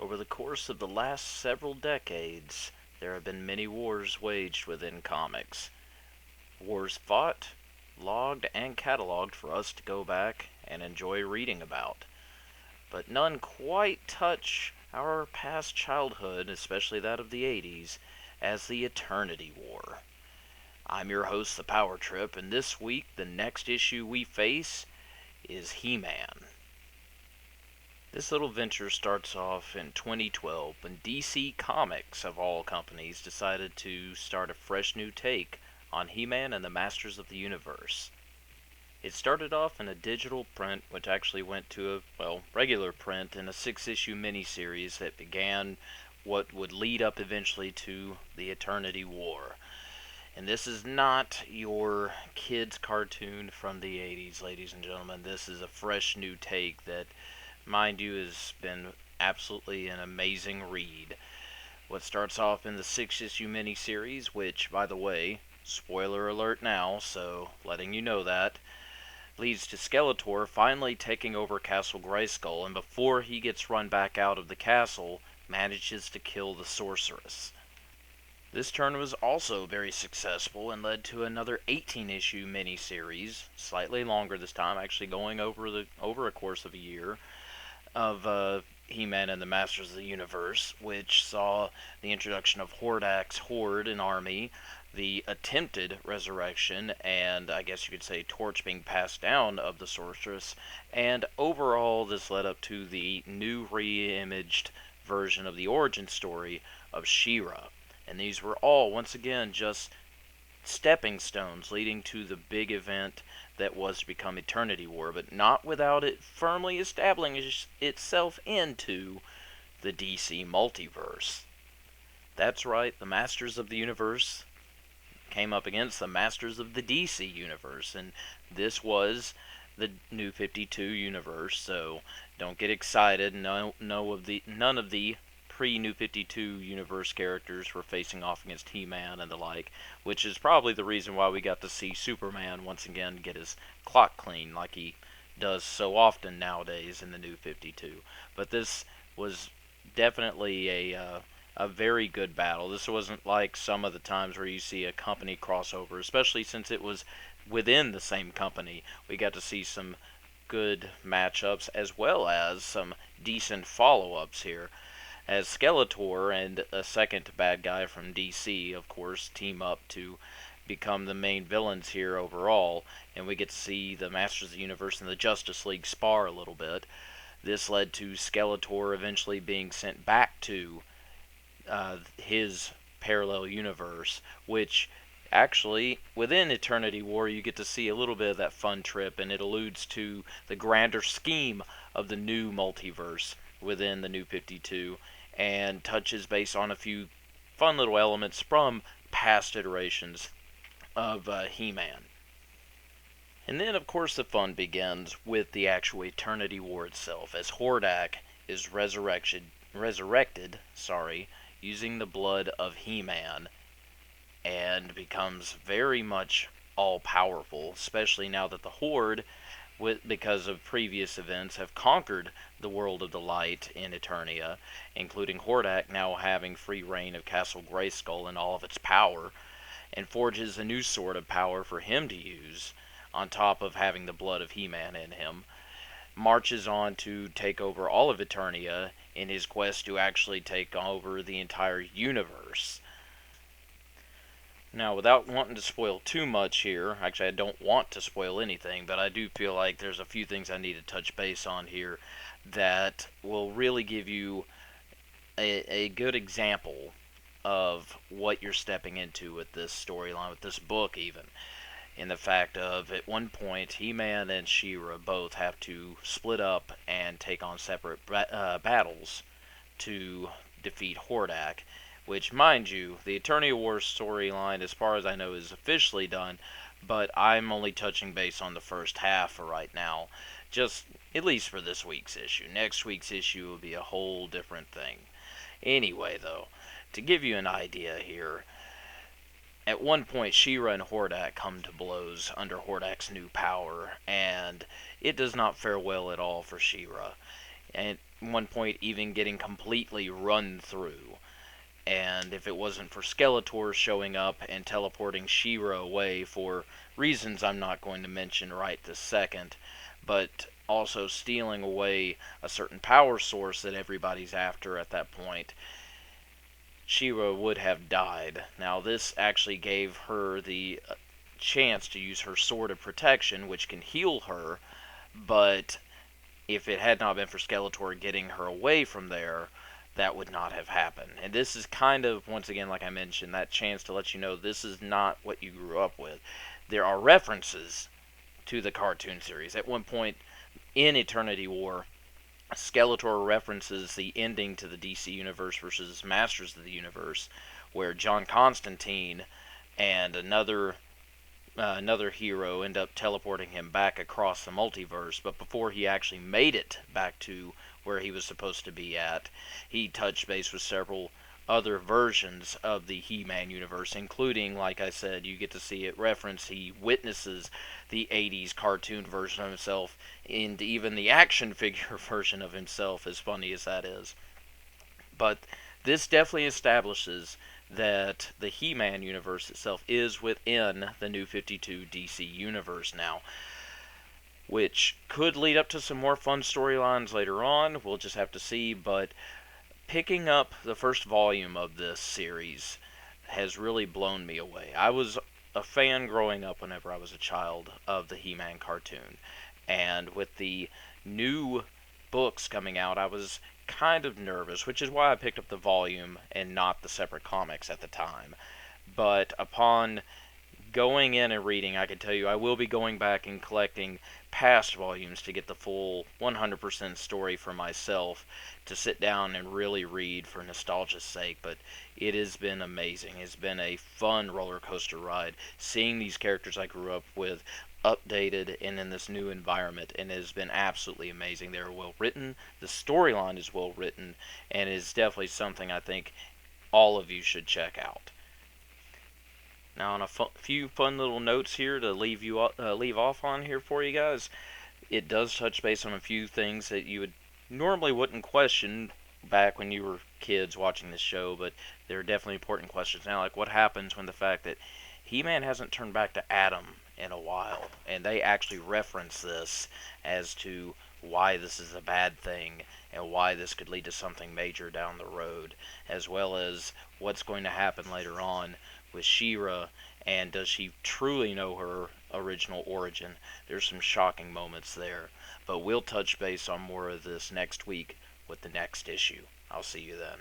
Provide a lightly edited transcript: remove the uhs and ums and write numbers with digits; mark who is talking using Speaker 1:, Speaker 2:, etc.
Speaker 1: Over the course of the last several decades, there have been many wars waged within comics. Wars fought, logged, and cataloged for us to go back and enjoy reading about. But none quite touch our past childhood, especially that of the 80s, as the Eternity War. I'm your host, The Power Trip, and this week the next issue we face is He-Man. This little venture starts off in 2012 when DC Comics, of all companies, decided to start a fresh new take on He-Man and the Masters of the Universe. It started off in a digital print, which actually went to a, regular print in a 6-issue miniseries that began what would lead up eventually to the Eternity War. And this is not your kids' cartoon from the 80s, ladies and gentlemen. This is a fresh new take that, mind you, has been absolutely an amazing read. What starts off in the 6-issue miniseries, which, by the way, spoiler alert now, so letting you know that, leads to Skeletor finally taking over Castle Grayskull, and before he gets run back out of the castle, manages to kill the sorceress. This turn was also very successful and led to another 18-issue miniseries, slightly longer this time, actually going over a course of a year, of He-Man and the Masters of the Universe, which saw the introduction of Hordak's Horde and army, the attempted resurrection, and I guess you could say torch being passed down of the sorceress, and overall this led up to the new re-imaged version of the origin story of She-Ra. And these were all, once again, just stepping stones leading to the big event that was to become Eternity War, but not without it firmly establishing itself into the DC multiverse. That's right, the Masters of the Universe came up against the Masters of the DC Universe, and this was the New 52 universe, so don't get excited. None of the pre-New 52 universe characters were facing off against He-Man and the like, which is probably the reason why we got to see Superman once again get his clock clean like he does so often nowadays in the New 52. But this was definitely a very good battle. This wasn't like some of the times where you see a company crossover, especially since it was within the same company. We got to see some good matchups as well as some decent follow-ups here, as Skeletor and a second bad guy from DC, of course, team up to become the main villains here overall, and we get to see the Masters of the Universe and the Justice League spar a little bit. This led to Skeletor eventually being sent back to his parallel universe, which actually, within Eternity War, you get to see a little bit of that fun trip, and it alludes to the grander scheme of the new multiverse within the New 52, and touches base on a few fun little elements from past iterations of He-Man. And then, of course, the fun begins with the actual Eternity War itself, as Hordak is resurrected, using the blood of He-Man, and becomes very much all-powerful, especially now that the Horde, because of previous events, have conquered the world of the light in Eternia, including Hordak now having free reign of Castle Grayskull and all of its power, and forges a new sword of power for him to use, on top of having the blood of He-Man in him, marches on to take over all of Eternia in his quest to actually take over the entire universe. Now, without wanting to spoil too much here, actually I don't want to spoil anything, but I do feel like there's a few things I need to touch base on here that will really give you a good example of what you're stepping into with this storyline, with this book even. In the fact of, at one point, He-Man and She-Ra both have to split up and take on separate battles to defeat Hordak, which, mind you, the Eternity War storyline, as far as I know, is officially done, but I'm only touching base on the first half for right now, just at least for this week's issue. Next week's issue will be a whole different thing. Anyway, though, to give you an idea here, at one point, She-Ra and Hordak come to blows under Hordak's new power, and it does not fare well at all for She-Ra. and at one point even getting completely run through. And if it wasn't for Skeletor showing up and teleporting She-Ra away for reasons I'm not going to mention right this second, but also stealing away a certain power source that everybody's after at that point, She-Ra would have died. Now, this actually gave her the chance to use her Sword of Protection, which can heal her, but if it had not been for Skeletor getting her away from there, that would not have happened. And this is kind of, once again, like I mentioned, that chance to let you know this is not what you grew up with. There are references to the cartoon series. At one point in Eternity War, Skeletor references the ending to the DC Universe versus Masters of the Universe, where John Constantine and another hero end up teleporting him back across the multiverse. But before he actually made it back to where he was supposed to be at, he touched base with several other versions of the He-Man universe, including, like I said, you get to see it referenced. He witnesses the 80s cartoon version of himself, and even the action figure version of himself, as funny as that is. But this definitely establishes that the He-Man universe itself is within the New 52 DC universe now, which could lead up to some more fun storylines later on. We'll just have to see, but picking up the first volume of this series has really blown me away. I was a fan growing up whenever I was a child of the He-Man cartoon, and with the new books coming out, I was kind of nervous, which is why I picked up the volume and not the separate comics at the time. But upon going in and reading, I can tell you I will be going back and collecting past volumes to get the full 100% story for myself, to sit down and really read for nostalgia's sake. But it has been amazing. It's been a fun roller coaster ride, seeing these characters I grew up with updated and in this new environment, and it has been absolutely amazing. They're well written, the storyline is well written, and is definitely something I think all of you should check out. Now, on a few fun little notes here to leave off on here for you guys, it does touch base on a few things that you would normally wouldn't question back when you were kids watching this show, but they're definitely important questions now. Like, what happens when the fact that He-Man hasn't turned back to Adam in a while, and they actually reference this as to why this is a bad thing and why this could lead to something major down the road, as well as what's going to happen later on with She-Ra, and does she truly know her original origin? There's some shocking moments there, but we'll touch base on more of this next week with the next issue. I'll see you then.